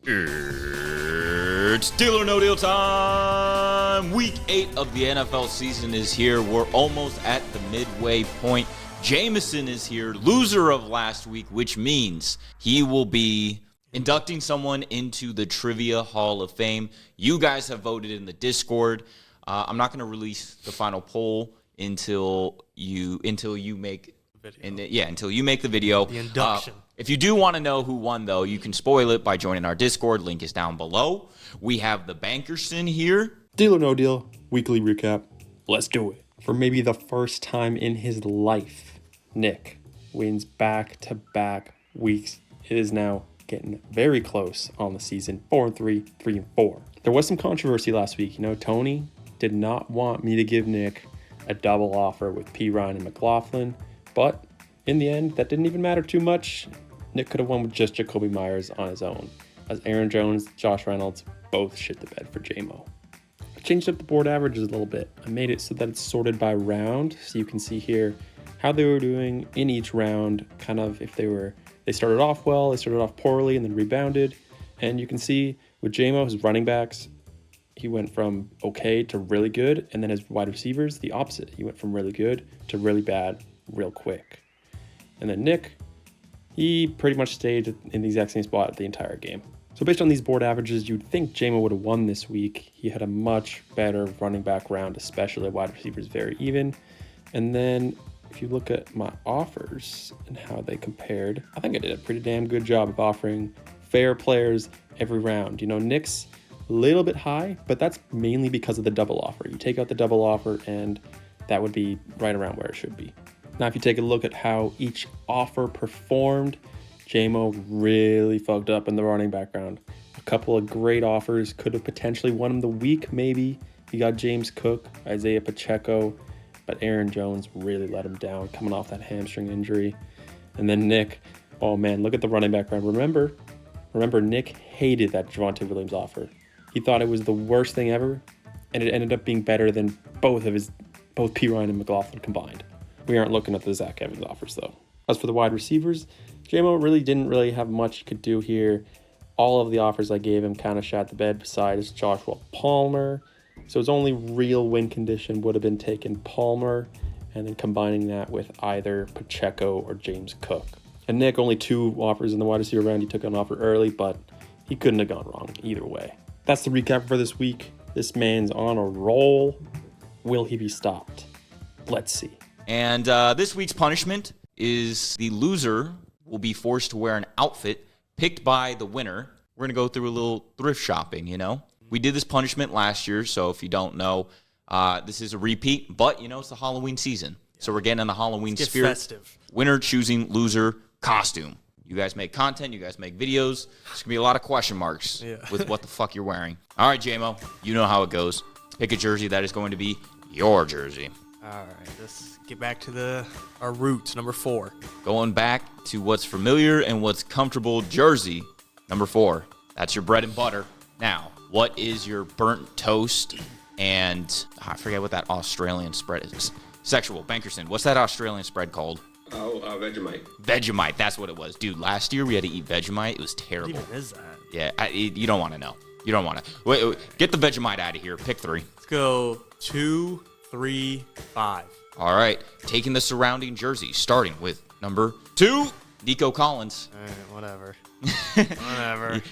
It's Deal or No Deal time! Week 8 of the NFL season is here. We're almost at the midway point. Jameson is here, loser of last week, which means he will be inducting someone into the Trivia Hall of Fame. You guys have voted in the Discord. I'm not going to release the final poll until you make until you make the video. The induction. If you do want to know who won, though, you can spoil it by joining our Discord. Link is down below. We have the Bankerson here. Deal or No Deal, weekly recap. Let's do it. For maybe the first time in his life, Nick wins back-to-back weeks. It is now getting very close on the season. 4-3, 3-4. There was some controversy last week. Tony did not want me to give Nick a double offer with P. Ryan and McLaughlin, but in the end, that didn't even matter too much. Nick could have won with just Jacoby Myers on his own, as Aaron Jones, Josh Reynolds both shit the bed for Jaymo. I changed up the board averages a little bit. I made it so that it's sorted by round, so you can see here how they were doing in each round, kind of if they started off well, they started off poorly, and then rebounded. And you can see with Jaymo, his running backs, he went from okay to really good, and then his wide receivers, the opposite. He went from really good to really bad real quick. And then Nick, he pretty much stayed in the exact same spot the entire game. So based on these board averages, you'd think Jaymo would have won this week. He had a much better running back round, especially wide receivers very even. And then if you look at my offers and how they compared, I think I did a pretty damn good job of offering fair players every round. Nick's a little bit high, but that's mainly because of the double offer. You take out the double offer and that would be right around where it should be. Now, if you take a look at how each offer performed, Jaymo really fucked up in the running back round. A couple of great offers could have potentially won him the week, maybe. He got James Cook, Isaiah Pacheco, but Aaron Jones really let him down coming off that hamstring injury. And then Nick, oh man, look at the running back round. Remember, Nick hated that Javonte Williams offer. He thought it was the worst thing ever, and it ended up being better than both P. Ryan and McLaughlin combined. We aren't looking at the Zach Evans offers, though. As for the wide receivers, Jaymo didn't really have much he could do here. All of the offers I gave him kind of shat the bed besides Joshua Palmer. So his only real win condition would have been taking Palmer and then combining that with either Pacheco or James Cook. And Nick, only 2 offers in the wide receiver round. He took an offer early, but he couldn't have gone wrong either way. That's the recap for this week. This man's on a roll. Will he be stopped? Let's see. And this week's punishment is the loser will be forced to wear an outfit picked by the winner. We're going to go through a little thrift shopping, We did this punishment last year, so if you don't know, this is a repeat. But, it's the Halloween season, so we're getting in the Halloween spirit. Festive. Winner choosing loser costume. You guys make content. You guys make videos. There's going to be a lot of question marks with what the fuck you're wearing. All right, Jaymo, you know how it goes. Pick a jersey that is going to be your jersey. All right, let's get back to our roots, number 4. Going back to what's familiar and what's comfortable, jersey, number 4. That's your bread and butter. Now, what is your burnt toast and I forget what that Australian spread is. Sexual, Bankerson, what's that Australian spread called? Oh, Vegemite. Vegemite, that's what it was. Dude, last year we had to eat Vegemite. It was terrible. What even is that? Yeah, you don't want to know. You don't want to. Wait, get the Vegemite out of here. Pick 3. Let's go 2, 3, 5. All right, taking the surrounding jerseys, starting with number 2, Nico Collins. All right, whatever.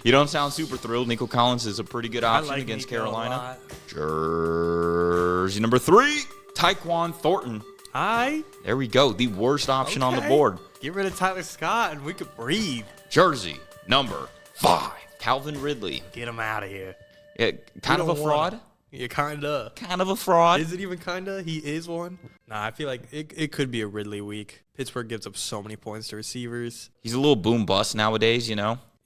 You don't sound super thrilled. Nico Collins is a pretty good option against Nico Carolina. Jersey number 3, Tyquan Thornton. Hi. There we go. The worst option on the board. Get rid of Tyler Scott and we could breathe. Jersey number 5, Calvin Ridley. Get him out of here. Yeah, kind of a fraud. Yeah, kinda. Kind of a fraud. Is it even kinda? He is one. Nah, I feel like it could be a Ridley week. Pittsburgh gives up so many points to receivers. He's a little boom bust nowadays,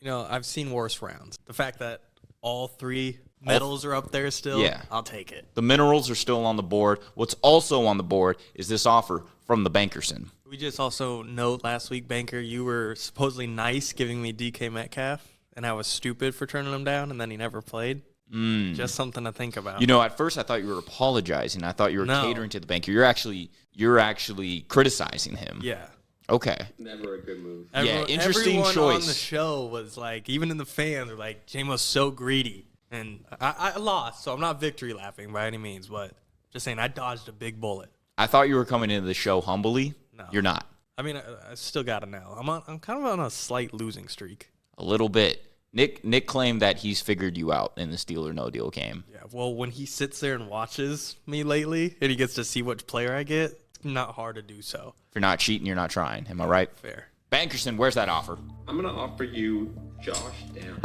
I've seen worse rounds. The fact that all 3 medals are up there still, yeah. I'll take it. The minerals are still on the board. What's also on the board is this offer from the Bankerson. We just also note last week, Banker, you were supposedly nice giving me DK Metcalf, and I was stupid for turning him down, and then he never played. Just something to think about. At first I thought you were apologizing. I thought you were catering to the banker. You're actually criticizing him. Yeah. Okay. Never a good move. Interesting everyone choice. on the show was like, even in the fans, were like, Jaymo's so greedy. And I lost, so I'm not victory laughing by any means, but just saying I dodged a big bullet. I thought you were coming into the show humbly. No. You're not. I mean, I still got to know. I'm kind of on a slight losing streak. A little bit. Nick claimed that he's figured you out in the Steal or No Deal game. Yeah, well, when he sits there and watches me lately, and he gets to see which player I get, it's not hard to do so. If you're not cheating, you're not trying. Am I right? Fair. Bankerson, where's that offer? I'm going to offer you Josh Downs.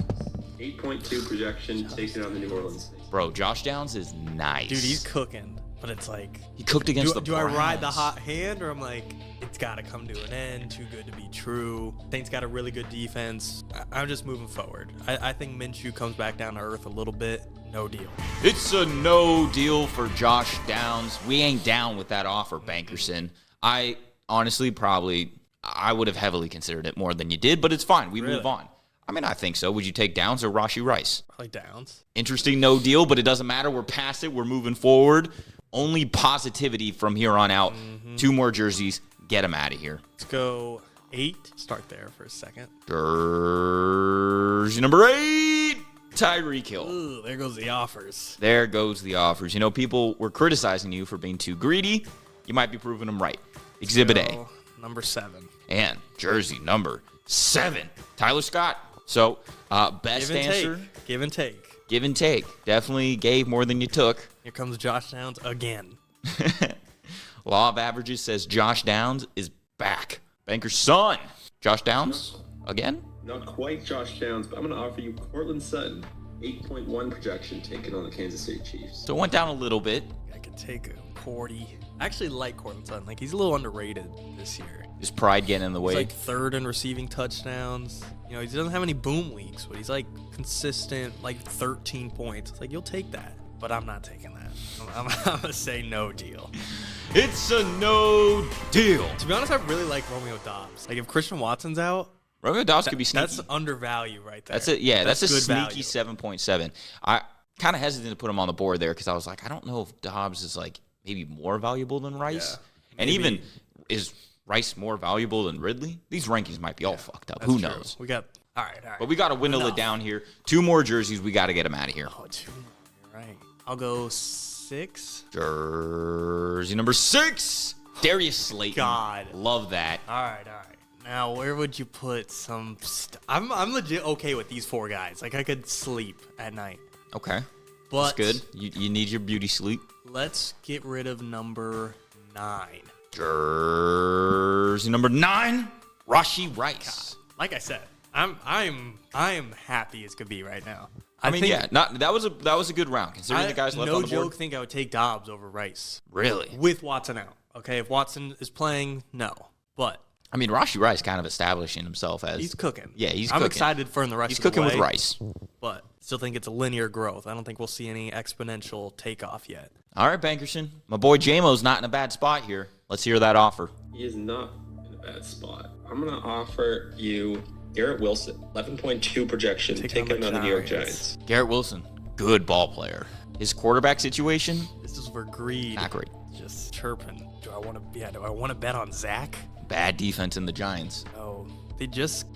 8.2 projection taking on the New Orleans Saints. Bro, Josh Downs is nice. Dude, he's cooking, but it's like... He cooked against the Do I Browns. ride the hot hand, or I'm like, it's got to come to an end, too good to be true. Saints got a really good defense. I'm just moving forward. I think Minshew comes back down to earth a little bit. No deal. It's a no deal for Josh Downs. We ain't down with that offer, Bankerson. I honestly I would have heavily considered it more than you did, but it's fine. We move on. I mean, I think so. Would you take Downs or Rashee Rice? Probably Downs. Interesting no deal, but it doesn't matter. We're past it. We're moving forward. Only positivity from here on out. 2 more jerseys. Get them out of here. Let's go 8. Start there for a second. Jersey number 8, Tyreek Hill. Ooh, there goes the offers. There goes the offers. You know, people were criticizing you for being too greedy. You might be proving them right. Exhibit A. Number 7. And jersey number 7, Tyler Scott. So, best answer. Give and take. Give and take. Definitely gave more than you took. Here comes Josh Downs again. Law of averages says Josh Downs is back. Banker's son. Josh Downs again? Not quite Josh Downs, but I'm going to offer you Cortland Sutton. 8.1 projection taking on the Kansas City Chiefs. So it went down a little bit. I could take a 40. I actually like Cortland Sutton. Like, he's a little underrated this year. Is pride getting in the way? He's like 3rd in receiving touchdowns. You know, he doesn't have any boom weeks, but he's like consistent, like 13 points. It's like, you'll take that. But I'm not taking that. I'm going to say no deal. It's a no deal. To be honest, I really like Romeo Doubs. Like, if Christian Watson's out, Romeo Doubs could be sneaky. that's undervalue right there. That's it. Yeah, that's a good sneaky value. 7.7. I kind of hesitant to put him on the board there because I was like, I don't know if Dobbs is like maybe more valuable than Rice. Yeah, and maybe. even is Rice more valuable than Ridley? These rankings might be all fucked up. That's Who true. knows? We got all right. But we got to dwindle it down here. 2 more jerseys. We got to get them out of here. Oh, 2 more. You're right. I'll go 6. Jersey number 6, Darius Slayton. God. Love that. All right. Now, where would you put some? I'm legit okay with these 4 guys. Like, I could sleep at night. Okay. But That's good. You need your beauty sleep. Let's get rid of number 9. Jersey number 9, Rashee Rice. Like I said, I'm happy as could be right now. I mean, think, that was a good round considering the guys left on the board. No joke, think I would take Dobbs over Rice. Really? With Watson out. Okay, if Watson is playing, no. But I mean, Rashee Rice kind of establishing himself as he's cooking. Yeah, he's I'm cooking. excited for him the rest He's of the cooking way, with Rice. But still think it's a linear growth. I don't think we'll see any exponential takeoff yet. All right, Bankerson. My boy Jaymo's not in a bad spot here. Let's hear that offer. He is not in a bad spot. I'm going to offer you Garrett Wilson. 11.2 projection taking on the New York Giants. Garrett Wilson, good ball player. His quarterback situation, This is for greed. not great. Just chirping. Do I want to bet on Zach? Bad defense in the Giants. No. They just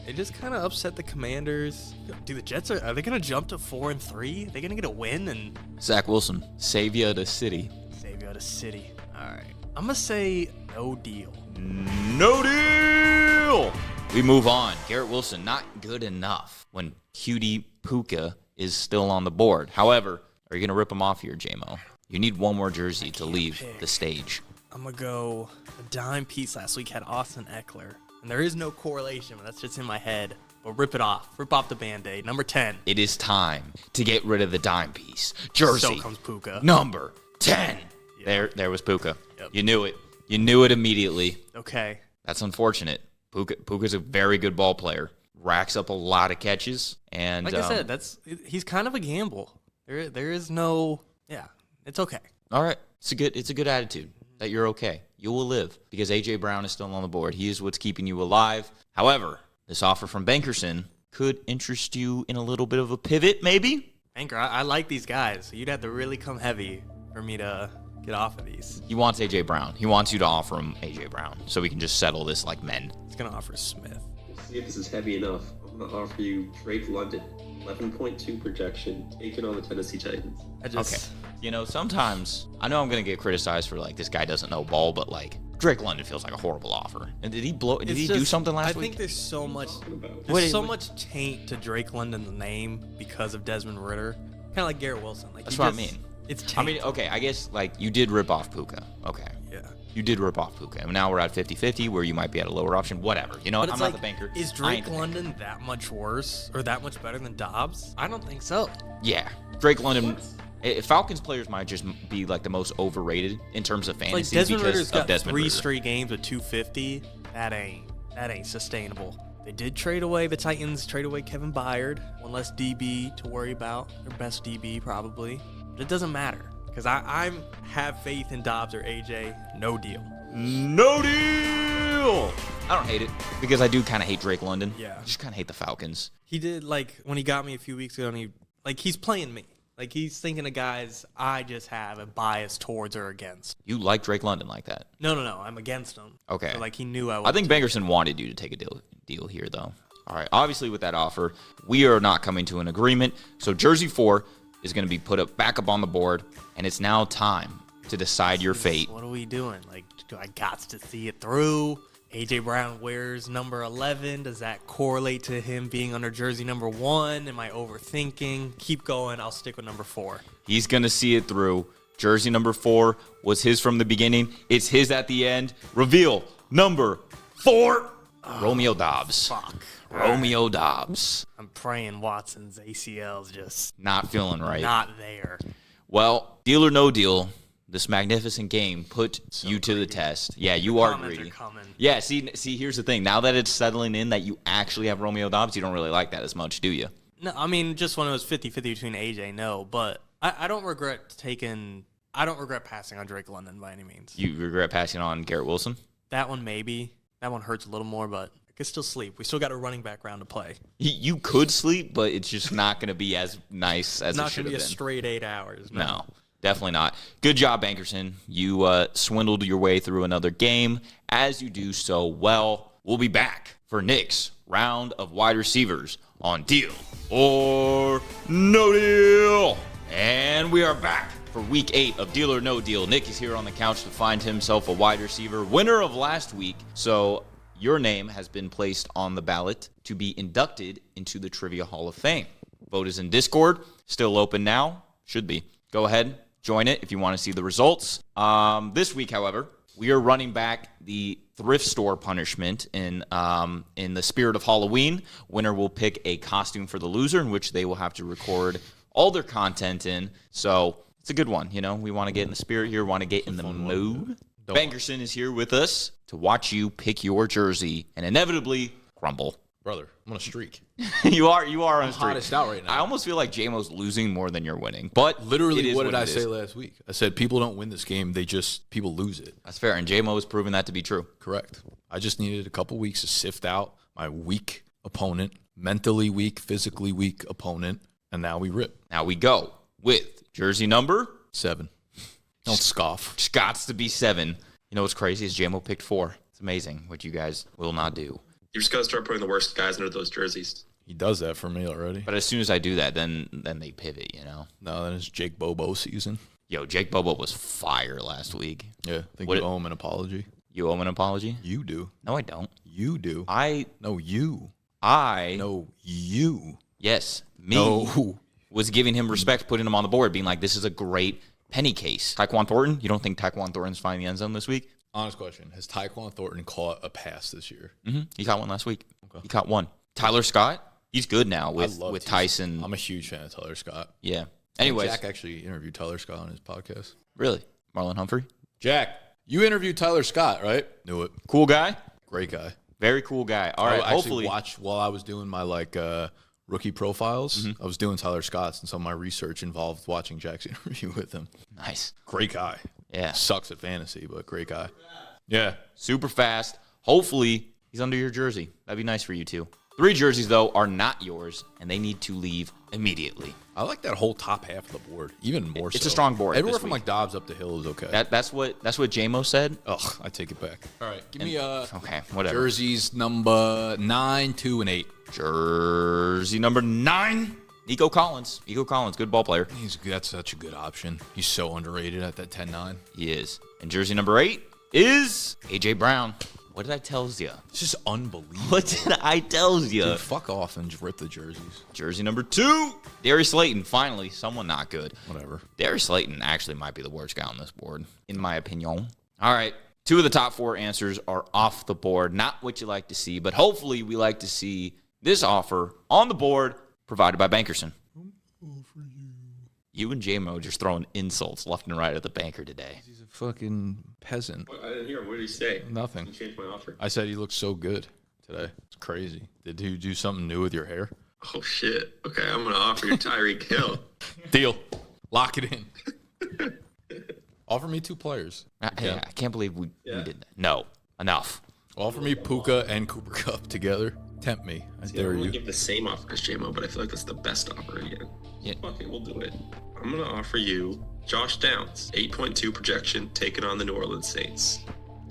kind of upset the Commanders. Dude, the Jets are they gonna jump to 4-3? They gonna get a win and Zach Wilson, savior of the city. save you out of city? All right, I'm gonna say no deal. No deal. We move on. Garrett Wilson, not good enough when Cutie Puka is still on the board. However, are you going to rip him off here, Jaymo? You need 1 more jersey to leave the stage. I'm gonna go. A dime piece last week had Austin Eckler, and there is no correlation, but that's just in my head. But rip it off. Rip off the Band-Aid. Number 10. It is time to get rid of the dime piece. Jersey. So comes Puka. Number 10. Yeah. There was Puka. Yep. You knew it. You knew it immediately. Okay. That's unfortunate. Puka's a very good ball player. Racks up a lot of catches. And Like I said, he's kind of a gamble. There is no. Yeah, it's okay. all right. It's a good attitude that you're okay. You will live because A.J. Brown is still on the board. He is what's keeping you alive. However, this offer from Bankerson could interest you in a little bit of a pivot, maybe? Anchor, I like these guys. So you'd have to really come heavy for me to Get off of these. He wants A.J. Brown. He wants you to offer him A.J. Brown so we can just settle this like men. He's going to offer Smith. Let's see if this is heavy enough. I'm going to offer you Drake London. 11.2 projection, taken on the Tennessee Titans. Okay. You know, sometimes, I know I'm going to get criticized for, like, this guy doesn't know ball, but, like, Drake London feels like a horrible offer. And did he do something last week? I think there's so much taint to Drake London's name because of Desmond Ritter. Kind of like Garrett Wilson. Like That's what I mean. It's taint. I mean, okay, I guess, like, you did rip off Puka. Okay. Yeah. You did rip off Puka. And now we're at 50-50 where you might be at a lower option. Whatever. You know what? I'm not the banker. Is Drake London that much worse or that much better than Dobbs? I don't think so. Yeah. Drake London... Falcons players might just be like the most overrated in terms of fantasy like Desmond because Ritter's of got Desmond 3 Ritter. straight games with 250. That ain't sustainable. They did trade away the Titans, trade away Kevin Byard, one less DB to worry about, their best DB probably. But it doesn't matter because I have faith in Dobbs or AJ. No deal. No deal. I don't hate it because I do kind of hate Drake London. Yeah. I just kind of hate the Falcons. He did like when he got me a few weeks ago, and he's playing me. Like, he's thinking of guys I just have a bias towards or against. You like Drake London like that? No. I'm against him. Okay. So, like, he knew I was. I think Bankerson wanted you to take a deal here, though. All right. Obviously, with that offer, we are not coming to an agreement. So, Jersey 4 is going to be put back up on the board, and it's now time to decide your fate. What are we doing? Like, do I got to see it through? A.J. Brown wears number 11. Does that correlate to him being under jersey number 1? Am I overthinking? Keep going. I'll stick with number 4. He's going to see it through. Jersey number 4 was his from the beginning. It's his at the end. Reveal number 4. Romeo Dobbs. Fuck. Romeo Dobbs. I'm praying Watson's ACL's just Not feeling right. not there. Well, deal or no deal, this magnificent game put you to the test. Yeah, you are Comments greedy. are coming. Yeah, see, here's the thing. Now that it's settling in that you actually have Romeo Dobbs, you don't really like that as much, do you? No, I mean, just when it was 50-50 between AJ, no. But I don't regret passing on Drake London by any means. You regret passing on Garrett Wilson? That one maybe. That one hurts a little more, but I could still sleep. We still got a running back round to play. You could sleep, but it's just not going to be as nice as it should have been. Not going to be a straight 8 hours. No, definitely not. Good job, Bankerson. You swindled your way through another game. As you do so well, we'll be back for Nick's round of wide receivers on Deal or No Deal. And we are back for week 8 of Deal or No Deal. Nick is here on the couch to find himself a wide receiver, winner of last week. So your name has been placed on the ballot to be inducted into the Trivia Hall of Fame. Vote is in Discord, still open now. Should be. Go ahead, join it if you want to see the results. This week, however, we are running back the thrift store punishment in the spirit of Halloween. Winner will pick a costume for the loser in which they will have to record all their content in. So it's a good one. You know, we want to get in the spirit here, want to get in the mood. Bankerson is here with us to watch you pick your jersey and inevitably crumble. Brother, I'm on a streak. You are on a streak. Hottest out right now. I almost feel like Jaymo's losing more than you're winning. But Literally, what did I say last week? I said people don't win this game. People lose it. That's fair. And Jaymo has proven that to be true. Correct. I just needed a couple weeks to sift out my weak opponent, mentally weak, physically weak opponent, and now we rip. Now we go with jersey number 7. Don't scoff. Scott's to be 7. You know what's crazy is Jaymo picked 4. It's amazing what you guys will not do. You're just going to start putting the worst guys under those jerseys. He does that for me already. But as soon as I do that, then they pivot, you know? No, then it's Jake Bobo season. Yo, Jake Bobo was fire last week. Yeah, I think What- you owe him an apology. You owe him an apology? You do. No, I don't. You do. No, you. Yes, me No. was giving him respect, putting him on the board, being like, this is a great penny case. Tyquan Thornton, you don't think Tyquan Thornton's finding the end zone this week? Honest question. Has Tyquan Thornton caught a pass this year? Mm-hmm. He caught one last week. Okay. He caught one. Tyler Scott, he's good now I with love Tyson. I'm a huge fan of Tyler Scott. Yeah. Anyways, Jack actually interviewed Tyler Scott on his podcast. really? Marlon Humphrey? Jack, you interviewed Tyler Scott, right? Knew it. Cool guy? Great guy. Very cool guy. All right, I actually hopefully. watched while I was doing my rookie profiles. I was doing Tyler Scott's, and some of my research involved watching Jack's interview with him. Nice. Great guy. Yeah. Sucks at fantasy, but great guy. Yeah. Super fast. Hopefully, he's under your jersey. That'd be nice for you, too. 3 jerseys, though, are not yours, and they need to leave immediately. I like that whole top half of the board, even more so. It's a strong board Everywhere this from week. like Dobbs up the hill is okay. That's what Jaymo said. Ugh, I take it back. All right, give me Okay, whatever. jerseys number 9, 2, and 8. Jersey number 9, Nico Collins. Nico Collins, good ball player. That's such a good option. He's so underrated at that 10-9. He is. And jersey number 8 is AJ Brown. What did I tell you? It's just unbelievable. What did I tell you? Dude, fuck off and just rip the jerseys. Jersey number 2, Darius Slayton. Finally, someone not good. Whatever. Darius Slayton actually might be the worst guy on this board, in my opinion. All right, 2 of the top 4 answers are off the board. Not what you like to see, but hopefully we like to see this offer on the board provided by Bankerson. You and Jaymo just throwing insults left and right at the banker today. He's a fucking peasant. I didn't hear him. What did he say? Nothing. You changed my offer. I said he looks so good today. It's crazy. Did you do something new with your hair? Oh, shit. Okay, I'm going to offer you Tyreek Hill. Deal. Lock it in. Offer me 2 players. I can't believe we did that. No, enough. Offer me Puka and Cooper Kupp together. Tempt me. I See, dare I'm you. going to give the same offer as Jaymo, but I feel like that's the best offer again. Yeah. Fuck it, we'll do it. I'm going to offer you Josh Downs, 8.2 projection, taking on the New Orleans Saints.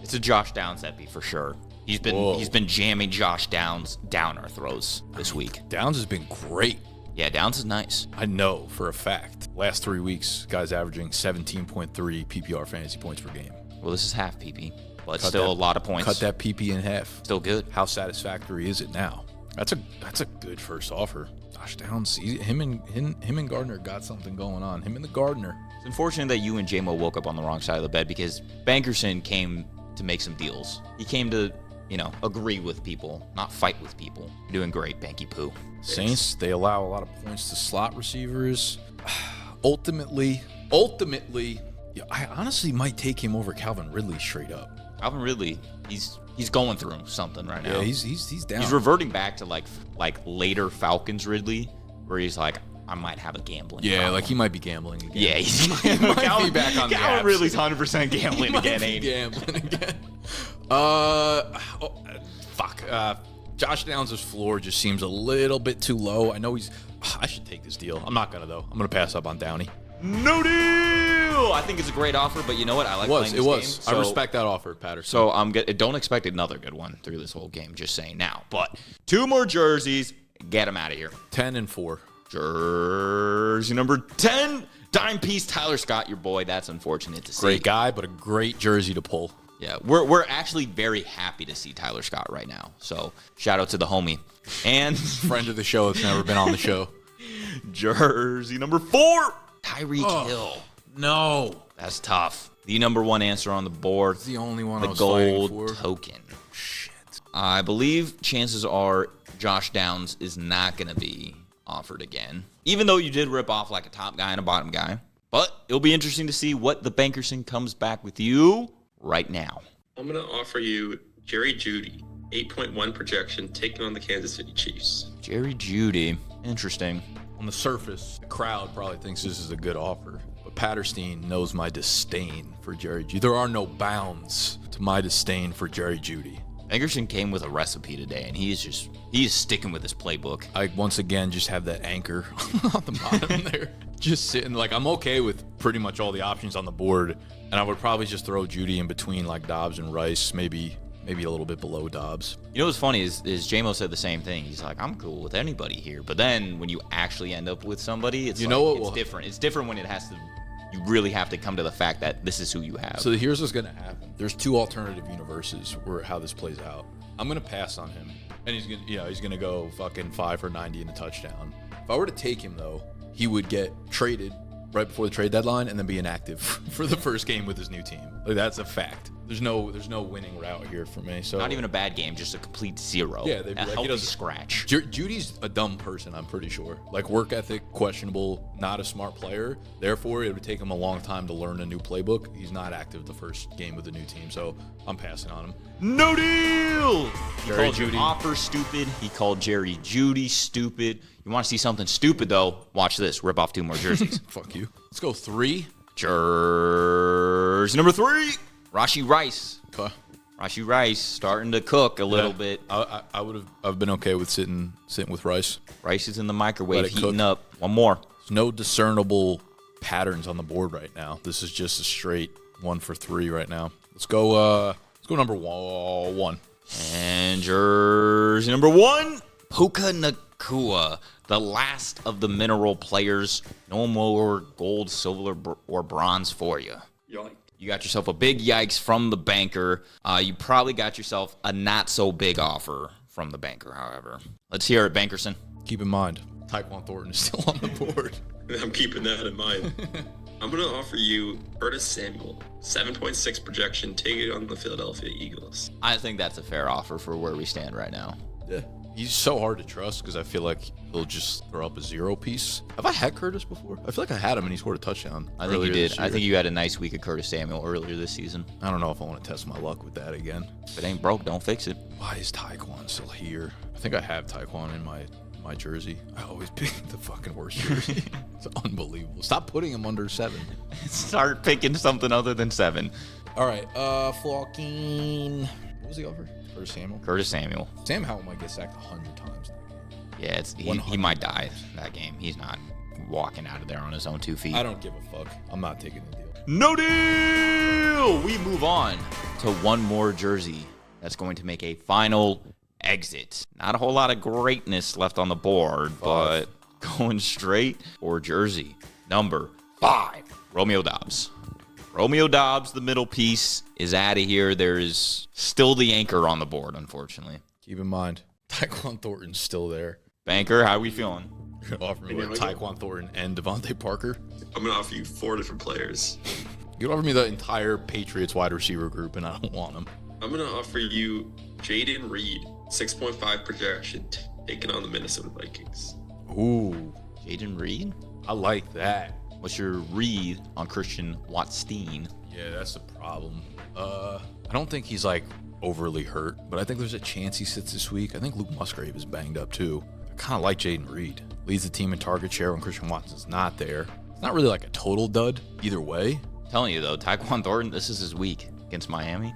It's a Josh Downs epi for sure. He's been jamming Josh Downs down our throats this week. Downs has been great. Yeah, Downs is nice. I know for a fact. Last 3 weeks, guy's averaging 17.3 PPR fantasy points per game. Well, this is half PP, but Cut still that- a lot of points. Cut that PP in half. Still good. How satisfactory is it now? That's a good first offer. Josh Downs, him and Gardner got something going on. Him and the Gardner. It's unfortunate that you and Jaymo woke up on the wrong side of the bed because Bankerson came to make some deals. He came to, agree with people, not fight with people. You're doing great, Banky Poo. Saints, they allow a lot of points to slot receivers. Ultimately, yeah, I honestly might take him over Calvin Ridley straight up. Calvin Ridley, he's going through something right now. Yeah, he's down. He's reverting back to like later Falcons Ridley, where he's like, I might have a gambling problem. like he might be gambling again. Yeah, he might be back on the Calvin apps. Ridley's 100% gambling He might again, be ain't he? gambling again. Fuck. Josh Downs' floor just seems a little bit too low. I know I should take this deal. I'm not gonna though. I'm gonna pass up on Downey. No deal. I think it's a great offer, but you know what? I like playing this It was. game. So, I respect that offer, Patterson. So don't expect another good one through this whole game. Just saying now. But 2 more jerseys. Get them out of here. 10 and 4. Jersey number 10, dime piece Tyler Scott, your boy. That's unfortunate to see. Great guy, but a great jersey to pull. Yeah, we're actually very happy to see Tyler Scott right now. So shout out to the homie. And Friend of the show that's never been on the show. jersey number 4, Tyreek Hill. No. That's tough. The number 1 answer on the board. It's the only one I The was fighting gold for. token. Shit. I believe chances are Josh Downs is not going to be offered again, even though you did rip off like a top guy and a bottom guy. But it'll be interesting to see what the Bankerson comes back with you right now. I'm going to offer you Jerry Jeudy, 8.1 projection, taking on the Kansas City Chiefs. Jerry Jeudy. Interesting. On the surface, the crowd probably thinks this is a good offer. But Patterson knows my disdain for Jerry Jeudy. There are no bounds to my disdain for Jerry Jeudy. Bankerson came with a recipe today, and he is sticking with his playbook. I once again just have that anchor on the bottom there. Just sitting, like, I'm okay with pretty much all the options on the board. And I would probably just throw Jeudy in between like Dobbs and Rice, maybe a little bit below Dobbs. You know what's funny is Jaymo said the same thing. He's like, I'm cool with anybody here. But then when you actually end up with somebody, it's different. It's different when you really have to come to the fact that this is who you have. So here's what's going to happen. There's 2 alternative universes where how this plays out. I'm going to pass on him. And he's going to go fucking 5 for 90 and a touchdown. If I were to take him, though, he would get traded right before the trade deadline and then be inactive for the first game with his new team. Like, that's a fact. There's no winning route here for me. So not even a bad game, just a complete 0. Yeah, they'd be a like, he healthy doesn't- scratch. Judy's a dumb person, I'm pretty sure. Like, work ethic, questionable, not a smart player. Therefore, it would take him a long time to learn a new playbook. He's not active the first game with the new team, so I'm passing on him. No deal. He Jerry called your Jeudy. offer stupid. He called Jerry Jeudy stupid. You want to see something stupid though? Watch this. Rip off 2 more jerseys. Fuck you. Let's go 3. Jersey number 3, Rashee Rice. Okay. Rashee Rice starting to cook a little bit. I would have. I've been okay with sitting with Rice. Rice is in the microwave, heating cook. up. One more. There's no discernible patterns on the board right now. This is just a straight 1 for 3 right now. Let's go. Let's go number 1. And jersey number 1, Puka Nacua, the last of the mineral players. No more gold, silver, or bronze for you. Yoink. You got yourself a big yikes from the banker. You probably got yourself a not-so-big offer from the banker, however. Let's hear it, Bankerson. Keep in mind, Tyquan Thornton is still on the board. I'm keeping that in mind. I'm going to offer you Curtis Samuel, 7.6 projection, take it on the Philadelphia Eagles. I think that's a fair offer for where we stand right now. Yeah. He's so hard to trust because I feel like he'll just throw up a 0 piece. Have I had Curtis before? I feel like I had him and he scored a touchdown. I think you earlier did. this I year. think you had a nice week of Curtis Samuel earlier this season. I don't know if I want to test my luck with that again. If it ain't broke, don't fix it. Why is Tyquan still here? I think I have Tyquan in my jersey. I always pick the fucking worst jersey. It's unbelievable. Stop putting him under 7. Start picking something other than 7. All right, fucking. What was the offer? Curtis Samuel. Curtis Samuel. Sam Howell might get sacked 100 times. Yeah, he might die that game. He's not walking out of there on his own 2 feet. I don't give a fuck. I'm not taking the deal. No deal! We move on to one more jersey that's going to make a final exit. Not a whole lot of greatness left on the board, but going straight for jersey number 5, Romeo Doubs. Romeo Doubs, the middle piece, is out of here. There is still the anchor on the board, unfortunately. Keep in mind, Tyquan Thornton's still there. Banker, how we feeling? You're gonna offer me like Tyquan Thornton and Devontae Parker? I'm going to offer you 4 different players. You can offer me the entire Patriots wide receiver group, and I don't want them. I'm going to offer you Jaden Reed, 6.5 projection, taking on the Minnesota Vikings. Ooh, Jaden Reed? I like that. What's your read on Christian Watstein? Yeah, that's the problem. I don't think he's like overly hurt, but I think there's a chance he sits this week. I think Luke Musgrave is banged up too. I kind of like Jaden Reed. Leads the team in target share when Christian Watson's not there. It's not really like a total dud either way. I'm telling you though, Tyquan Thornton, this is his week against Miami.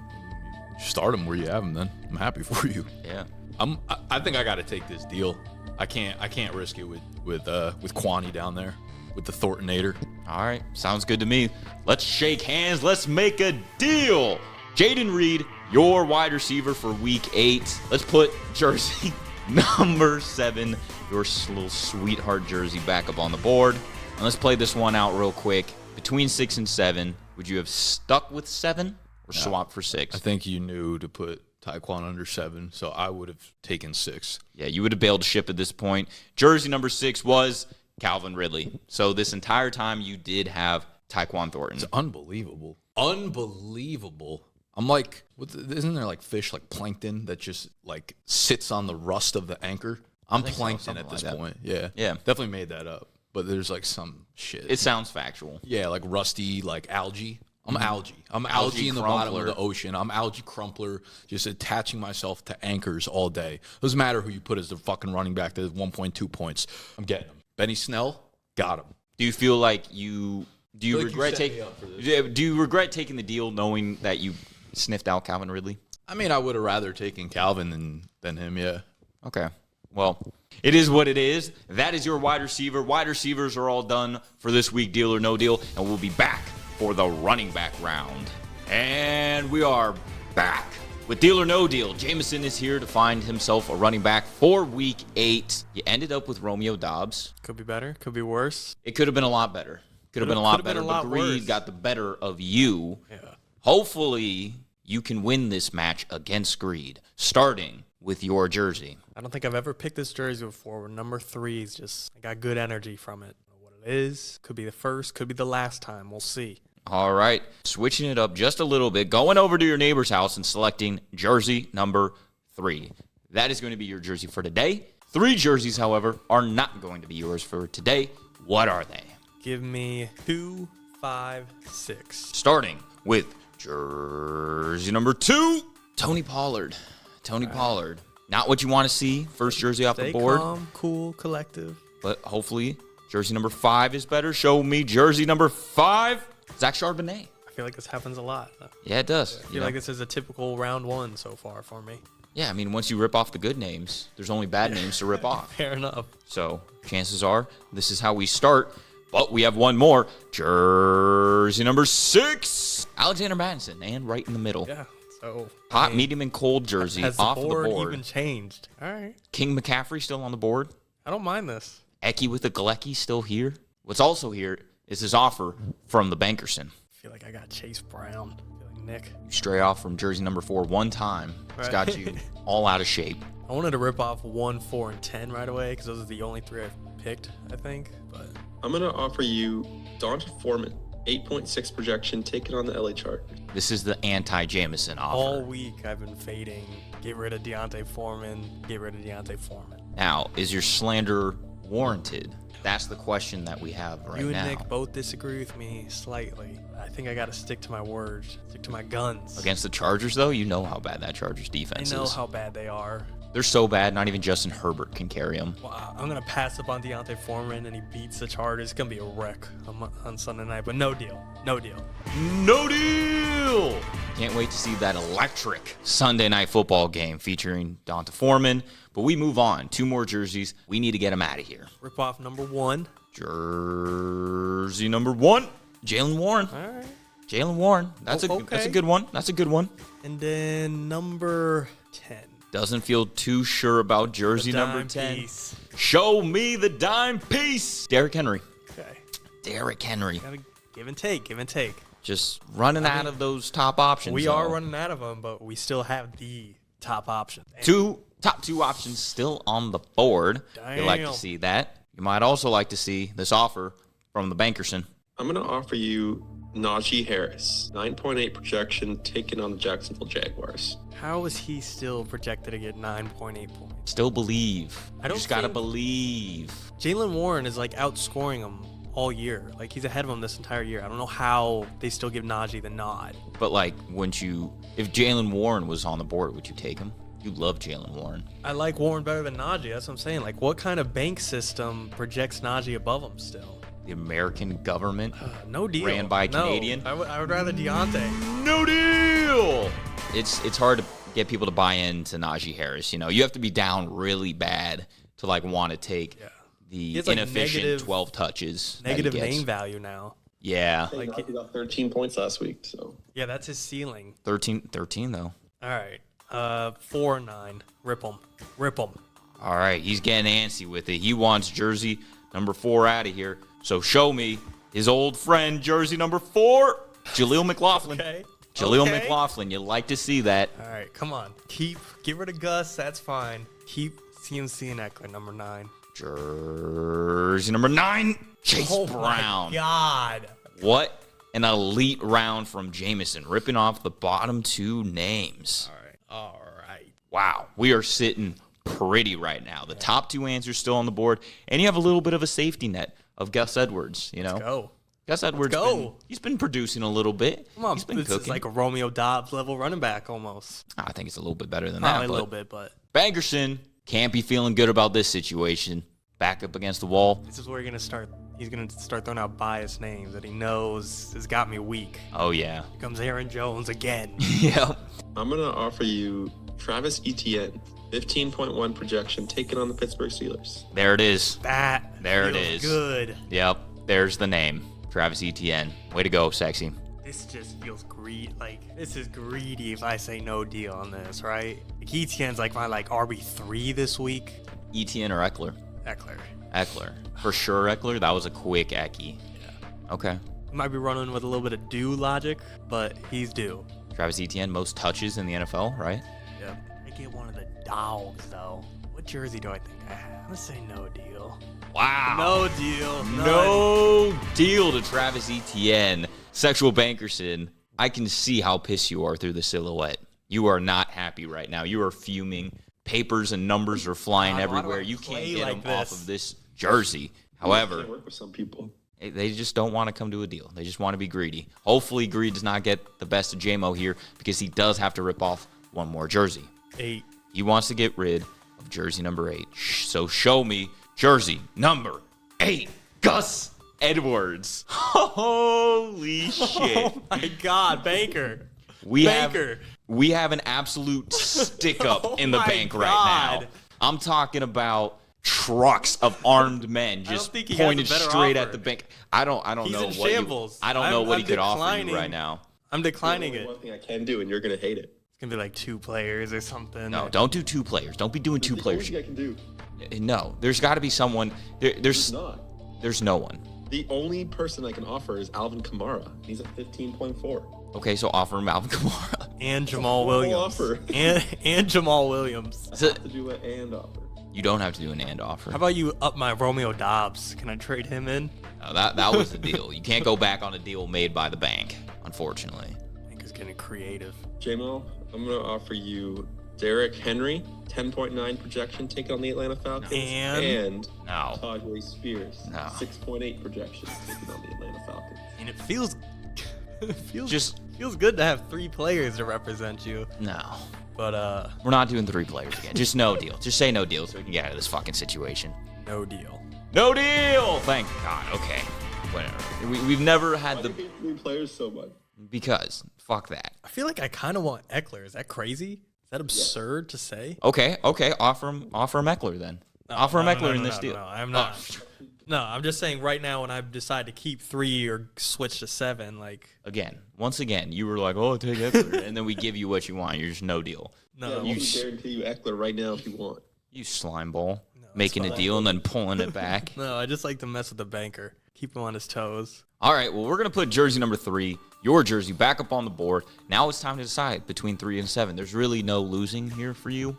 Start him where you have him then. I'm happy for you. Yeah. I think I got to take this deal. I can't risk it with Kwani down there with the Thorntonator. All right, sounds good to me. Let's shake hands. Let's make a deal. Jaden Reed, your wide receiver for week 8. Let's put jersey number 7, your little sweetheart jersey, back up on the board. And let's play this one out real quick. Between 6 and 7, would you have stuck with 7 or swapped for 6? I think you knew to put Tyquan under 7, so I would have taken 6. Yeah, you would have bailed ship at this point. Jersey number 6 was Calvin Ridley. So this entire time you did have Tyquan Thornton. It's unbelievable. Unbelievable. I'm like, isn't there like fish like plankton that just like sits on the rust of the anchor? I'm think so, plankton something at this like that. point. Yeah. Yeah. Definitely made that up. But there's like some shit. It sounds factual. Yeah, like rusty, like algae. I'm algae. I'm Algae algae in the bottom of crumpler. the ocean. I'm algae crumpler, just attaching myself to anchors all day. Doesn't matter who you put as the fucking running back that has 1.2 points. I'm getting him. Benny Snell, got him. Do you feel like do you like you regret set me taking up for this. do you regret taking the deal knowing that you sniffed out Calvin Ridley? I mean, I would have rather taken Calvin than him, yeah. Okay. Well, it is what it is. That is your wide receiver. Wide receivers are all done for this week, Deal or No Deal, and we'll be back for the running back round. And we are back with Deal or No Deal. Jameson is here to find himself a running back for week 8. You ended up with Romeo Doubs. Could be better. Could be worse. It could have been a lot better. Could have been a lot better, but greed worse. got the better of you. Yeah. Hopefully, you can win this match against greed, starting with your jersey. I don't think I've ever picked this jersey before. Number 3 is just, I got good energy from it. I don't know what it is. Could be the first. Could be the last time. We'll see. All right, switching it up just a little bit, going over to your neighbor's house and selecting jersey number 3. That is going to be your jersey for today. 3 jerseys, however, are not going to be yours for today. What are they? Give me 2, 5, 6. Starting with jersey number 2, Tony Pollard. Tony Pollard. Not what you want to see, first jersey off Stay the board, calm, cool, collective. but hopefully jersey number 5 is better. Show me jersey number 5, Zach Charbonnet. feel like this happens a lot. Yeah, it does. I feel like this is a typical round one so far for me. Yeah, I mean, once you rip off the good names, there's only bad names to rip off. Fair enough. So chances are this is how we start. But we have one more. Jersey number 6, Alexander Madison, and right in the middle. Yeah. So Hot, medium, and cold jersey has off the of board the board. even changed? All right. King McCaffrey still on the board. I don't mind this. Eki with the Galecki still here. What's also here is his offer from the Bankerson. I feel like I got Chase Brown. I feel like Nick. You stray off from jersey number 4 one time. It's got you all out of shape. I wanted to rip off 1, 4, and 10 right away because those are the only 3 I've picked, I think. But I'm going to offer you Donta Foreman, 8.6 projection, take it on the LA Chargers. This is the anti-Jameson offer. all week I've been fading. Get rid of Deontay Foreman. Get rid of Deontay Foreman. Now, is your slander warranted? That's the question that we have right You and now. Nick both disagree with me slightly. I think I got to stick to my words, stick to my guns. Against the Chargers, though, you know how bad that Chargers I defense know is. how bad they are. They're so bad, not even Justin Herbert can carry them. Well, I'm going to pass up on Deontay Foreman, and he beats the Chargers. It's going to be a wreck on Sunday night, but no deal. No deal. No deal! Can't wait to see that electric Sunday night football game featuring Donta Foreman. But we move on. 2 more jerseys. We need to get them out of here. Rip off number 1. Jersey number 1, Jaylen Warren. All right. Jaylen Warren. That's a Okay. good one. That's a good one. And then number 10. Doesn't feel too sure about jersey The number dime 10. piece. Show me the dime piece. Derrick Henry. Okay. Derrick Henry. Gotta give and take, give and take. Just running out of those top options. We though. are running out of them, but we still have the top option. Top two options still on the board. You like to Damn. see that. You might also like to see this offer from the Bankerson. I'm going to offer you Najee Harris, 9.8 projection, taken on the Jacksonville Jaguars. How is he still projected to get 9.8 points? Still believe. I You don't just gotta think- believe. Jaylen Warren is like outscoring him all year. Like he's ahead of him this entire year. I don't know how they still give Najee the nod. But like, if Jaylen Warren was on the board, would you take him? You love Jaylen Warren. I like Warren better than Najee. That's what I'm saying. Like, what kind of bank system projects Najee above him still? The American government. No deal. Ran by a No. Canadian? I would rather Deontay. No deal. It's hard to get people to buy into Najee Harris. You know, you have to be down really bad to like want to take the has, like, inefficient negative- 12 touches. that he Negative gets. name value now. Yeah, Like, he got 13 points last week, so. Yeah, that's his ceiling. 13 though. All right. 4 and 9. Rip him. Rip him. All right, he's getting antsy with it. He wants jersey number 4 out of here. So show me his old friend, jersey number 4, Jaleel McLaughlin. Okay. Jaleel Okay. McLaughlin, you like to see that. All right, come on. Get rid of Gus. That's fine. Keep CMC and Eckler, number 9. Jersey number 9, Chase Brown. My God. What an elite round from Jameson, ripping off the bottom 2 names. All right. Wow, we are sitting pretty right now. The top 2 answers still on the board, and you have a little bit of a safety net of Gus Edwards. You know, Go. Gus Edwards, go. he's been producing a little bit. Come on. He's been This cooking. is like a Romeo Dobbs level running back almost. I think it's a little bit better than Probably that. a little But bit, but Bankerson can't be feeling good about this situation. Back up against the wall. this is where you're going to start. He's going to start throwing out biased names that he knows has got me weak. Oh, yeah. Here comes Aaron Jones again. Yep. I'm going to offer you Travis Etienne, 15.1 projection, taken on the Pittsburgh Steelers. There it is. That There it feels is. good. Yep. There's the name. Travis Etienne. Way to go, sexy. This just feels greedy. Like, this is greedy if I say no deal on this, right? Like, Etienne's like my RB3 this week. Etienne or Eckler? Eckler. Eckler. For sure, Eckler. That was a quick Ecky. Yeah. Okay. He might be running with a little bit of due logic, but he's due. Travis Etienne, most touches in the NFL, right? Yep. I get one of the dogs, though. What jersey do I think I have? I'm going to say no deal. Wow. No deal. No deal to Travis Etienne. Sexual Bankerson, I can see how pissed you are through the silhouette. You are not happy right now. You are fuming. Papers and numbers are flying God, why do I everywhere. You can't play get like them off this? of this jersey. Can't However, work with some people. they just don't want to come to a deal. They just want to be greedy. Hopefully, greed does not get the best of Jaymo here because he does have to rip off one more jersey. 8. He wants to get rid of jersey number 8. So show me jersey number 8. Gus Edwards. Holy shit. Oh my God, Baker. We Baker. have an absolute stick up Oh in the my bank right God. now. I'm talking about trucks of armed men just think he has a pointed better straight offer. at the bank. I don't He's know in what shambles. I don't know what I'm he could offer you declining. right now. I'm declining There's it. only one thing I can do, and you're gonna hate it. It's gonna be like 2 players or something. No, don't do 2 players. Don't be doing 2 The players. only thing I can do. No, there's got to be someone. It's There's not. no one. The only person I can offer is Alvin Kamara. He's at 15.4. Okay, so offer him Alvin Kamara. And Jamal Full Williams. offer. And Jamal Williams. I have to do an and offer. You don't have to do an and offer. How about you up my Romeo Dobbs? Can I trade him in? No, that was the deal. You can't go back on a deal made by the bank, unfortunately. Baker's getting creative. Jaymo, I'm gonna offer you Derrick Henry, 10.9 projection ticket on the Atlanta Falcons, and No. Tajay Spears, No. 6.8 projection ticket on the Atlanta Falcons. And it feels Just feels good to have 3 players to represent you. no. But We're not doing 3 players again. Just no deal. Just say no deal so we can get out of this fucking situation. no deal. No deal. Thank God. Okay. Whatever. We've never had Why the do you hate 3 players so much? because fuck that. I feel like I kind of want Eckler. Is that crazy? Is that absurd to say? Okay. Offer him Eckler then. Offer him Eckler in this deal. No, I'm not. No, I'm just saying right now when I decide to keep 3 or switch to 7, like Once again, you were like, "Oh, take Eckler," and then we give you what you want. You're just no deal. no. Yeah, I can guarantee you Eckler right now if you want. You slime ball, making a deal and then pulling it back. No, I just like to mess with the banker. Keep him on his toes. All right, well, we're going to put jersey number 3, your jersey, back up on the board. Now it's time to decide between 3 and 7. There's really no losing here for you.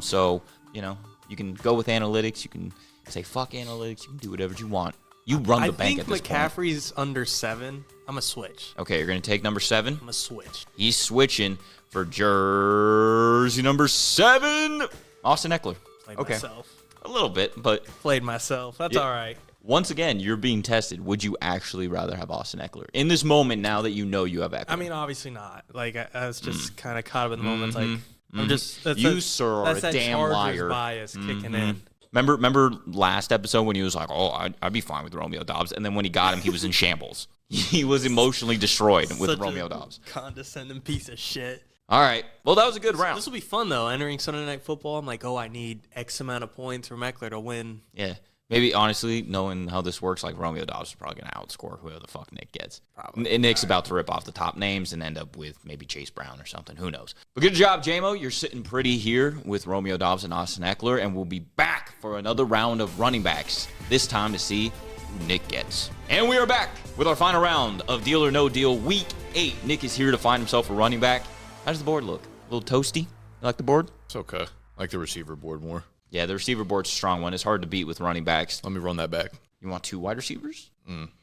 So, you can go with analytics. You can say, fuck analytics. You can do whatever you want. You run the bank at this I think McCaffrey's under 7. I'm going to switch. point. Okay, you're going to take number 7. I'm going to switch. He's switching for jersey number 7, Austin Eckler. Played Okay, myself. a little bit, but Played myself. That's Yeah. all right. once again, you're being tested. Would you actually rather have Austin Eckler in this moment now that you know you have Eckler? I mean, obviously not. Like, I was just kind of caught up in the moment. Like, I'm just... You, sir, are that's a that damn Chargers liar. bias kicking in. Remember last episode when he was like, "Oh, I'd be fine with Romeo Dobbs," and then when he got him, he was in shambles. He was emotionally destroyed with Such Romeo a Dobbs. condescending piece of shit. All right, well that was a good round. This will be fun, though. Entering Sunday Night Football, I'm like, oh, I need X amount of points from Eckler to win. Yeah, maybe honestly, knowing how this works, like Romeo Dobbs is probably gonna outscore whoever the fuck Nick gets. Probably. And Nick's about to rip off the top names and end up with maybe Chase Brown or something. Who knows? But good job, Jaymo. You're sitting pretty here with Romeo Dobbs and Austin Eckler, and we'll be back for another round of running backs. This time to see who Nick gets. And we are back with our final round of Deal or No Deal Week 8. Nick is here to find himself a running back. How does the board look? A little toasty? You like the board? It's okay. I like the receiver board more. Yeah, the receiver board's a strong one. It's hard to beat with running backs. Let me run that back. You want 2 wide receivers?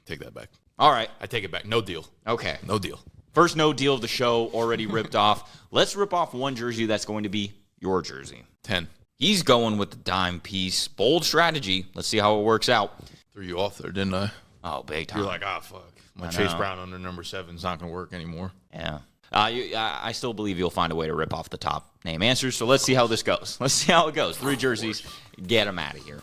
Take that back. All right. I take it back. No deal. Okay. No deal. First no deal of the show already ripped off. Let's rip off one jersey that's going to be your jersey. 10. He's going with the dime piece. Bold strategy. Let's see how it works out. Threw you off there, didn't I? Oh, big time. You're like, fuck. My I Chase know. Brown under number 7 is not going to work anymore. Yeah. I still believe you'll find a way to rip off the top name answers. So let's see how this goes. Let's see how it goes. 3 jerseys. Get them out of here.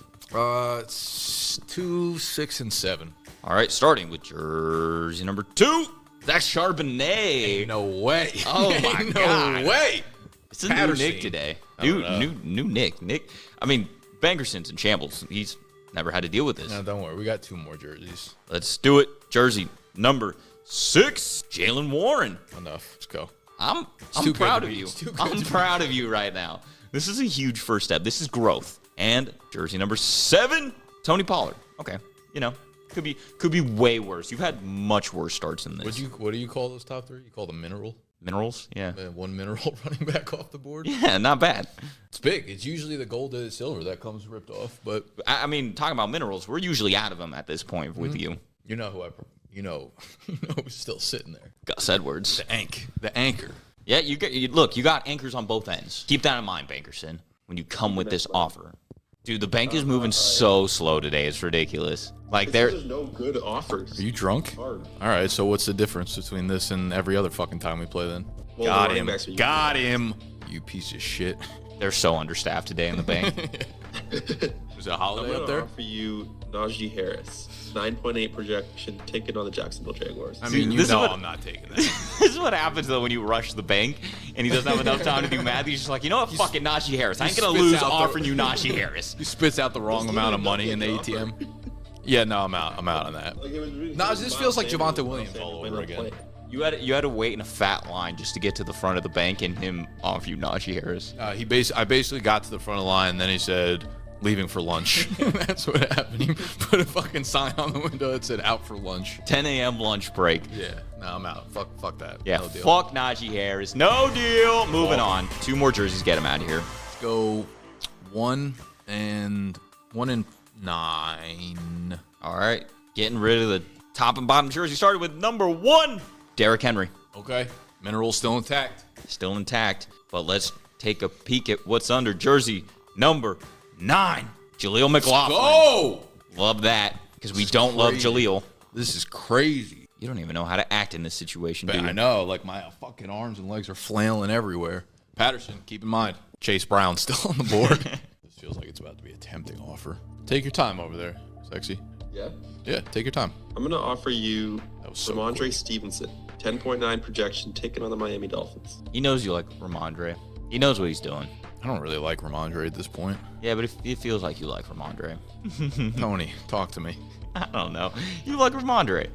It's 2, 6, and 7. All right, starting with jersey number 2. That's Charbonnet. No way. Oh, my God. No way. It's a new Patterson. Nick today. I don't know. New Nick. Nick, I mean, Bangerson's in shambles. He's never had to deal with this. No, don't worry. We got 2 more jerseys. Let's do it. Jersey number 6, Jalen Warren. Enough. Let's go. I'm too good proud to of be- you. it's too good I'm to be proud of you right now. This is a huge first step. This is growth. And jersey number 7, Tony Pollard. Okay, could be way worse. You've had much worse starts than this. What do you call those top 3? You call them mineral? Minerals? Yeah. 1 mineral running back off the board? Yeah, not bad. It's big. It's usually the gold to the silver that comes ripped off. But I mean, talking about minerals, we're usually out of them at this point with you. you know who who's still sitting there. Gus Edwards. The anchor. Yeah, you got anchors on both ends. Keep that in mind, Bankerson, when you come with this offer. Dude, the bank is moving so slow today. It's ridiculous. Like There's no good offers. Are you drunk? Hard. All right, so what's the difference between this and every other fucking time we play then? Well, Got the running him. backs are Got him. You piece of shit. they're so understaffed today in the bank. Is it a I'm holiday gonna up there? offer you Najee Harris. 9.8 projection taken on the Jacksonville Jaguars. I mean, I'm not taking that. This is what happens though when you rush the bank and he doesn't have enough time to do math. He's just like, you know what, fucking Najee Harris. I ain't gonna spits lose out the- offering you Najee Harris. He spits out the wrong amount of money in the ATM. Yeah, no, I'm out on that. This feels like Javonte Williams all over again. You had to wait in a fat line just to get to the front of the bank and him offer you Najee Harris. I basically got to the front of the line, and then he said, leaving for lunch. That's what happened. He put a fucking sign on the window that said out for lunch. 10 a.m. lunch break. Yeah, no, I'm out. Fuck that. Yeah, No deal. fuck Najee Harris. No deal. Moving on. 2 more jerseys. Get him out of here. Let's go 1 and 9. All right. Getting rid of the top and bottom jersey. Started with number 1, Derrick Henry. Okay. Mineral's still intact. Still intact. But let's take a peek at what's under jersey number 9, Jaleel McLaughlin. Go! Love that because we don't love crazy. Jaleel. This is crazy. You don't even know how to act in this situation, But do you? I know, like my fucking arms and legs are flailing everywhere. Patterson, keep in mind, Chase Brown still on the board. This feels like it's about to be a tempting offer. Take your time over there, sexy. Yeah. Yeah, take your time. I'm going to offer you That was so Ramondre quick. Stevenson. 10.9 projection taken on the Miami Dolphins. He knows you like Ramondre. He knows what he's doing. I don't really like Ramondre at this point. Yeah, but it feels like you like Ramondre. Tony, talk to me. I don't know. You like Ramondre.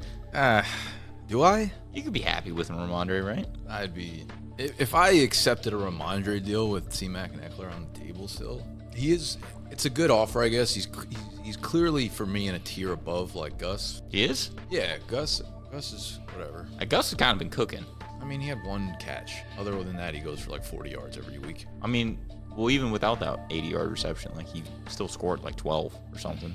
Do I? You could be happy with Ramondre, right? I'd be if I accepted a Ramondre deal with C-Mac and Eckler on the table still. It's a good offer, I guess. He's clearly for me in a tier above like Gus. He is? Yeah, Gus is whatever. Gus has kind of been cooking. I mean, he had 1 catch. Other than that, he goes for like 40 yards every week. I mean, well, even without that 80-yard reception, like he still scored like 12 or something.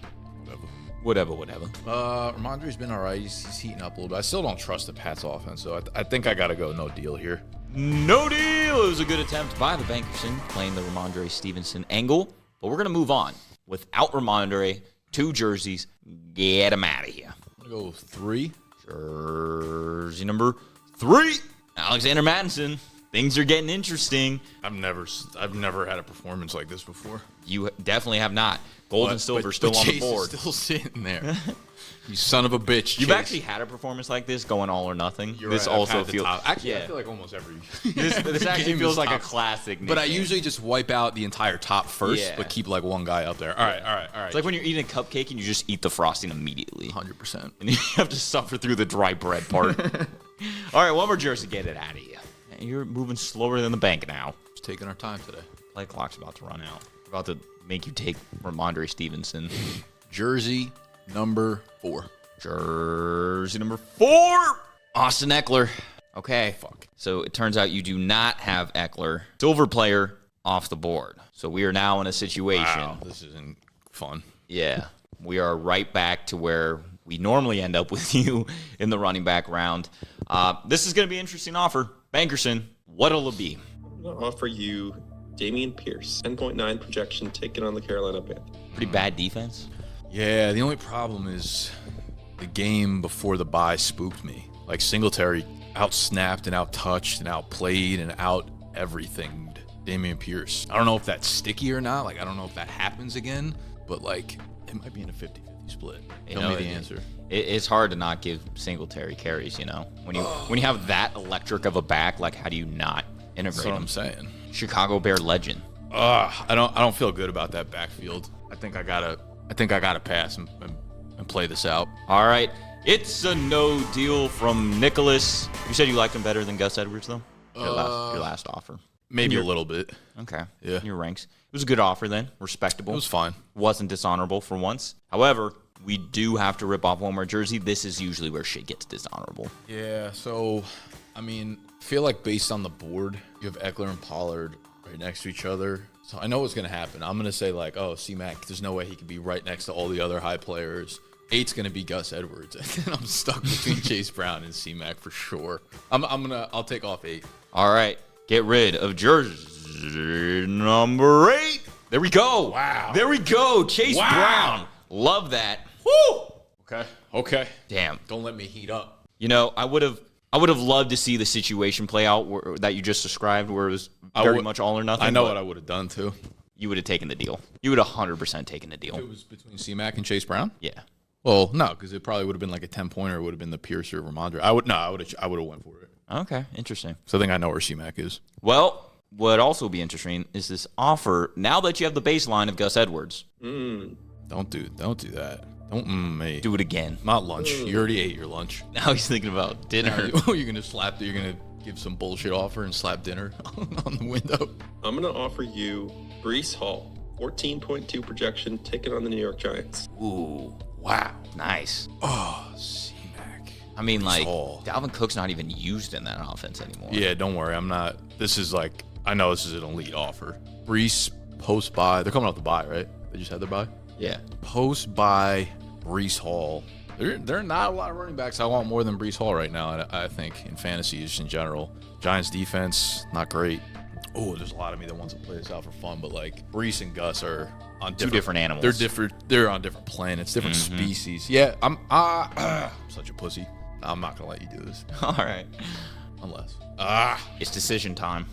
Whatever. Ramondre's been all right. He's heating up a little bit. I still don't trust the Pats offense, so I think I got to go no deal here. No deal. It was a good attempt by the Bankerson playing the Ramondre Stevenson angle, but we're going to move on. Without Ramondre, 2 jerseys. Get him out of here. I'm going to go 3. Jersey number 3, Alexander Madison. Things are getting interesting. I've never had a performance like this before. You definitely have not. Gold and silver still but on Chase the board. is still sitting there. You son of a bitch. You've Chase. actually had a performance like this, going all or nothing. You're This right, I've also had the feels top. Actually, I yeah. feel like almost every. This actually game feels is like a top. classic. But I nickname. usually just wipe out the entire top first, Yeah. but keep like one guy up there. All right. It's like when you're eating a cupcake and you just eat the frosting immediately, 100%. and you have to suffer through the dry bread part. All right, one more jersey, get it out of here. You're moving slower than the bank now. Just taking our time today. Play clock's about to run out. We're about to make you take Ramondre Stevenson. Jersey number 4. Jersey number 4, Austin Eckler. Okay. Fuck. So it turns out you do not have Eckler, silver player, off the board. So we are now in a situation. Wow, this isn't fun. Yeah. We are right back to where we normally end up with you in the running back round. This is going to be an interesting offer. Bankerson, what'll it be? I'm going to offer you Dameon Pierce. 10.9 projection taken on the Carolina Panthers. Pretty bad defense. Yeah, the only problem is the game before the bye spooked me. Like Singletary out-snapped and out-touched and out-played and out-everything Dameon Pierce. I don't know if that's sticky or not. Like, I don't know if that happens again. But, like, it might be in a 50-50 split. Tell me the answer. It's hard to not give Singletary carries, you know? When you have that electric of a back, like, how do you not integrate That's what him? I'm saying. Chicago Bear legend. I don't feel good about that backfield. I think I gotta pass and play this out. All right. It's a no deal from Nicholas. You said you liked him better than Gus Edwards, though? Your last offer. Maybe a little bit. Okay. Yeah. In your ranks. It was a good offer then. Respectable. It was fine. Wasn't dishonorable for once. However, we do have to rip off one more jersey. This is usually where shit gets dishonorable. Yeah, so, I mean, I feel like based on the board, you have Eckler and Pollard right next to each other. So I know what's going to happen. I'm going to say, like, oh, C-Mac, there's no way he could be right next to all the other high players. 8's going to be Gus Edwards. And I'm stuck between Chase Brown and C-Mac for sure. I'll take off 8. All right. Get rid of jersey number 8. There we go. Wow. There we go. Chase Wow. Brown. Love that. Woo! Okay. Damn. Don't let me heat up. You know, I would have loved to see the situation play out that you just described, where it was very much all or nothing. I know but what I would have done too. you would have taken the deal. You would have 100% taken the deal. It was between C-Mac and Chase Brown? Yeah. Well, no, because it probably would have been like a 10-pointer. It would have been the Pierce or Ramondre. I would have went for it. Okay, interesting. So I think I know where C-Mac is. Well, what also be interesting is this offer, now that you have the baseline of Gus Edwards. Don't do that. Don't me. Do it again. Not lunch. You already ate your lunch. Now he's thinking about dinner. You're gonna give some bullshit offer and slap dinner on the window. I'm going to offer you Breece Hall, 14.2 projection, ticket on the New York Giants. Ooh, wow, nice. Oh, C-Mac. I mean, like, Hall. Dalvin Cook's not even used in that offense anymore. Yeah, don't worry. I'm not. This is like, I know this is an elite offer. Breece post-bye. They're coming off the bye, right? They just had their bye? Yeah. Post-bye Breece Hall. There are not a lot of running backs I want more than Breece Hall right now, I think, in fantasy just in general. Giants defense, not great. Oh, there's a lot of me that wants to play this out for fun, but like Breece and Gus are on Two different animals. They're different. They're on different planets, different species. Yeah, I'm such a pussy. I'm not gonna let you do this All right. unless It's decision time.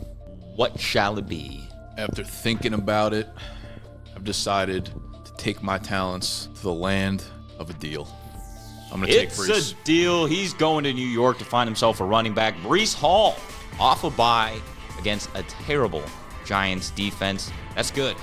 What shall it be? after thinking about it, I've decided to take my talents to the land of a deal. I'm gonna take It's Breece. a deal. He's going to New York to find himself a running back. Breece Hall off a bye against a terrible Giants defense. That's good.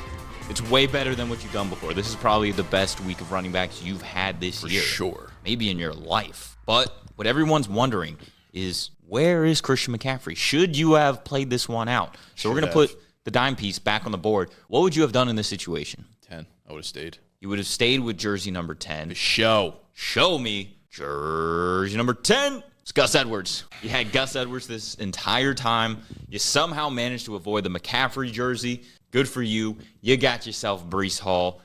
It's way better than what you've done before. This is probably the best week of running backs you've had this year. Sure. Maybe in your life. But what everyone's wondering is, where is Christian McCaffrey? Should you have played this one out? So we're going to put the dime piece back on the board. What would you have done in this situation? 10. I would have stayed. You would have stayed with jersey number 10. Show. Show me jersey number 10. It's Gus Edwards. You had Gus Edwards this entire time. You somehow managed to avoid the McCaffrey jersey. Good for you. You got yourself Breece Hall.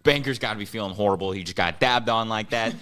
Banker's got to be feeling horrible. He just got dabbed on like that.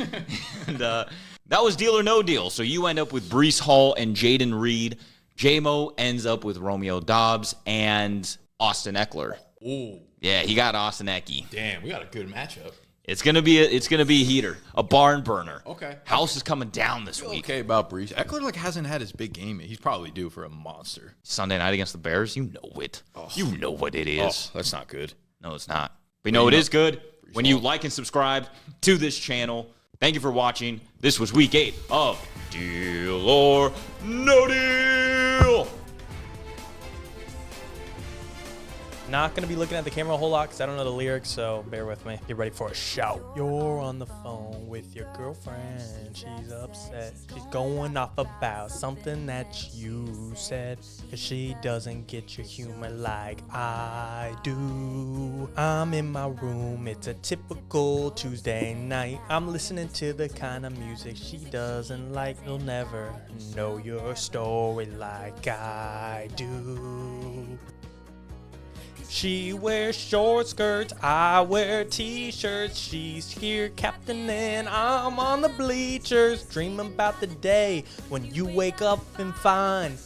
And that was deal or no deal. So you end up with Breece Hall and Jaden Reed. Jaymo ends up with Romeo Doubs and Austin Eckler. Ooh. Yeah, he got Austin Eckler. Damn, we got a good matchup. It's gonna be a heater, a barn burner. Okay. House is coming down this week. Okay, about Breece. Eckler like hasn't had his big game. He's probably due for a monster. Sunday night against the Bears, you know it. You know what it is. Oh, that's not good. No, it's not. But you know it is good when you like and subscribe to this channel. Thank you for watching. This was week 8 of Deal or No Deal. Not gonna be looking at the camera a whole lot because I don't know the lyrics, so bear with me. Get ready for a shout. You're on the phone with your girlfriend. She's upset. She's going off about something that you said. Cause she doesn't get your humor like I do. I'm in my room. It's a typical Tuesday night. I'm listening to the kind of music she doesn't like. You'll never know your story like I do. She wears short skirts, I wear t-shirts. She's here captain and I'm on the bleachers. Dreaming about the day when you wake up and find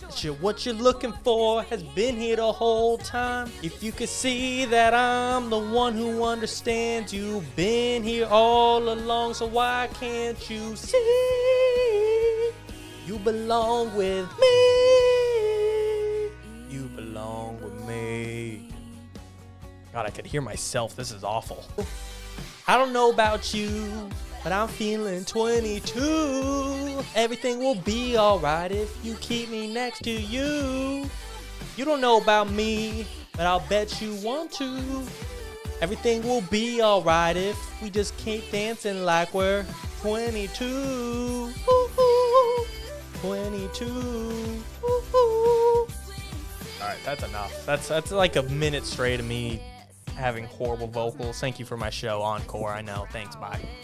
what you're looking for has been here the whole time. If you could see that I'm the one who understands, you've been here all along, so why can't you see? You belong with me. You belong with me. God, I could hear myself. This is awful. I don't know about you, but I'm feeling 22. Everything will be alright if you keep me next to you. You don't know about me, but I'll bet you want to. Everything will be alright if we just keep dancing like we're 22. Ooh, 22. Ooh. Alright, that's enough. That's like a minute straight of me having horrible vocals. Thank you for my show. Encore, I know. Thanks, bye.